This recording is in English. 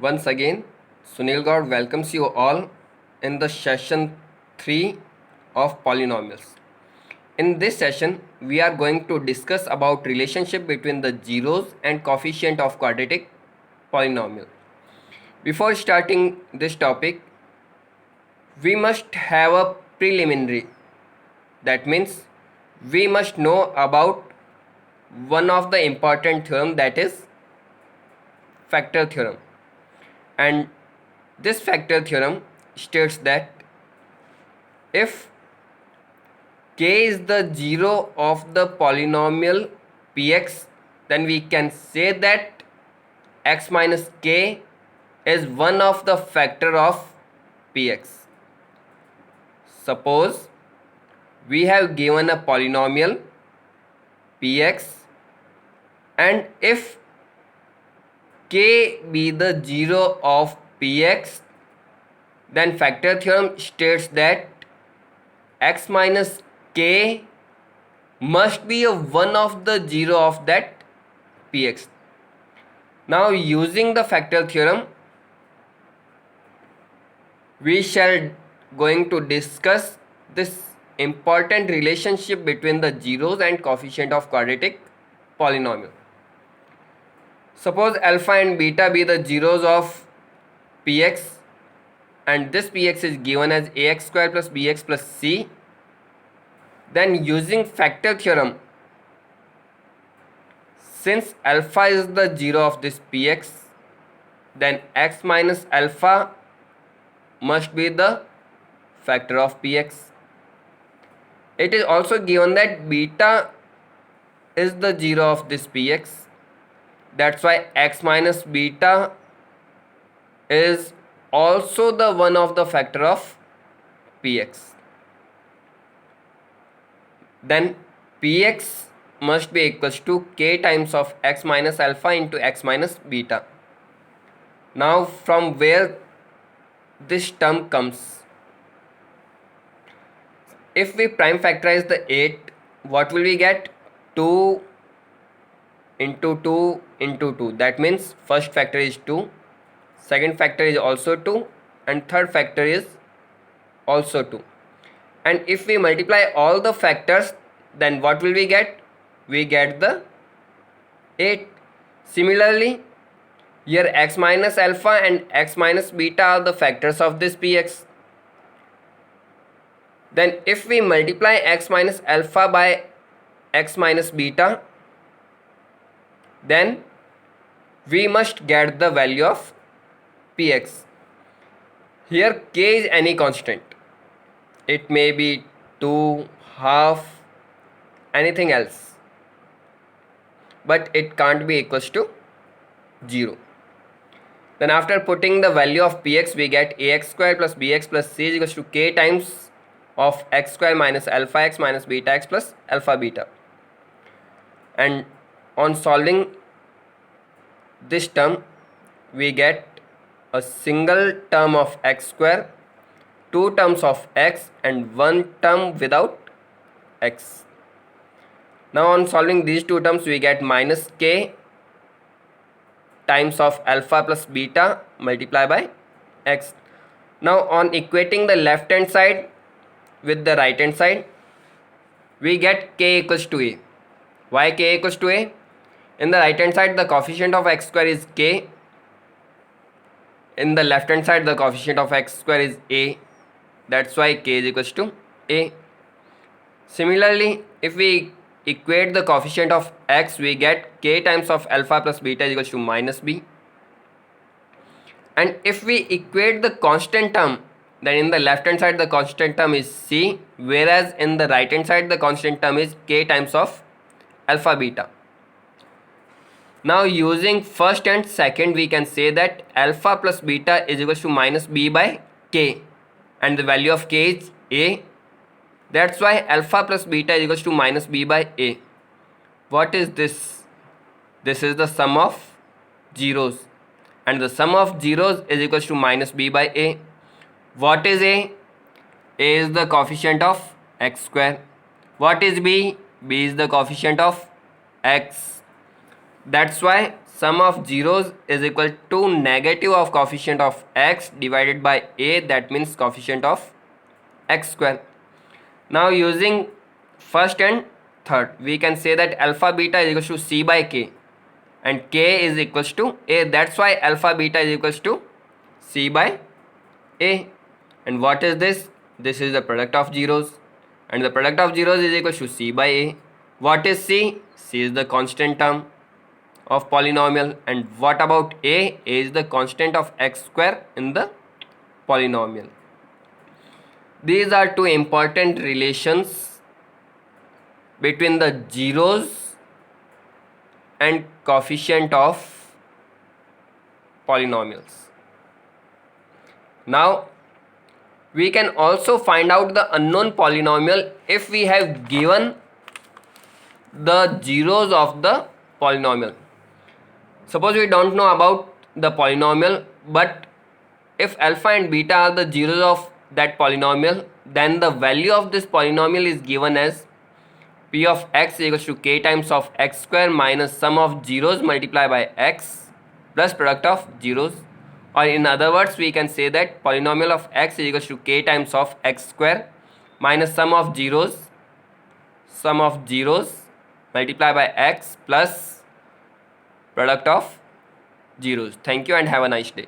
Once again, Sunil Gaur welcomes you all in the session 3 of polynomials. In this session, we are going to discuss about relationship between the zeros and coefficient of quadratic polynomial. Before starting this topic, we must have a preliminary. That means we must know about one of the important theorem, that is factor theorem. And this factor theorem states that if k is the zero of the polynomial px, then we can say that x minus k is one of the factor of px. Suppose we have given a polynomial px, and if k be the zero of px, then factor theorem states that x minus k must be a one of the zero of that px. Now using the factor theorem, we shall going to discuss this important relationship between the zeros and coefficient of quadratic polynomial. Suppose alpha and beta be the zeros of px, and this px is given as ax square plus bx plus c. Then using factor theorem, since alpha is the zero of this px, then x minus alpha must be the factor of px. It is also given that beta is the zero of this px. That's why x minus beta is also the one of the factor of px. Then px must be equals to k times of x minus alpha into x minus beta. Now from where this term comes? If we prime factorize the 8, what will we get? 2 into 2 into 2. That means first factor is 2, second factor is also 2, and third factor is also 2. And if we multiply all the factors, then what will we get? We get the 8. Similarly, here x minus alpha and x minus beta are the factors of this px. Then if we multiply x minus alpha by x minus beta, then we must get the value of px. Here k is any constant. It may be 2, half, anything else, but it can't be equals to 0. Then after putting the value of px, we get ax square plus bx plus c is equals to k times of x square minus alpha x minus beta x plus alpha beta. And on solving this term, we get a single term of x square, two terms of x, and one term without x. Now on solving these two terms, we get minus k times of alpha plus beta multiplied by x. Now on equating the left hand side with the right hand side, we get k equals to a. Why k equals to a? In the right hand side, the coefficient of x square is k. In the left hand side, the coefficient of x square is a. That's why k is equals to a. Similarly, if we equate the coefficient of x, we get k times of alpha plus beta is equals to minus b. And if we equate the constant term, then in the left hand side the constant term is c, whereas in the right hand side the constant term is k times of alpha beta. Now using first and second, we can say that alpha plus beta is equals to minus b by k, and the value of k is a. That's why alpha plus beta is equals to minus b by a. What is this? This is the sum of zeros, and the sum of zeros is equals to minus b by a. What is a? A is the coefficient of x square. What is b? B is the coefficient of x. That's why sum of zeros is equal to negative of coefficient of x divided by a, that means coefficient of x square. Now using first and third, we can say that alpha beta is equal to c by k and k is equals to a. That's why alpha beta is equals to c by a. And what is this? This is the product of zeros, and the product of zeros is equal to c by a. What is c? C is the constant term of polynomial. And what about a? A is the constant of x square in the polynomial. These are two important relations between the zeros and coefficient of polynomials. Now we can also find out the unknown polynomial if we have given the zeros of the polynomial. Suppose we don't know about the polynomial, but if alpha and beta are the zeros of that polynomial, then the value of this polynomial is given as p of x equals to k times of x square minus sum of zeros multiplied by x plus product of zeros. Or in other words, we can say that polynomial of x is equals to k times of x square minus sum of zeros multiplied by x plus product of zeros. Thank you and have a nice day.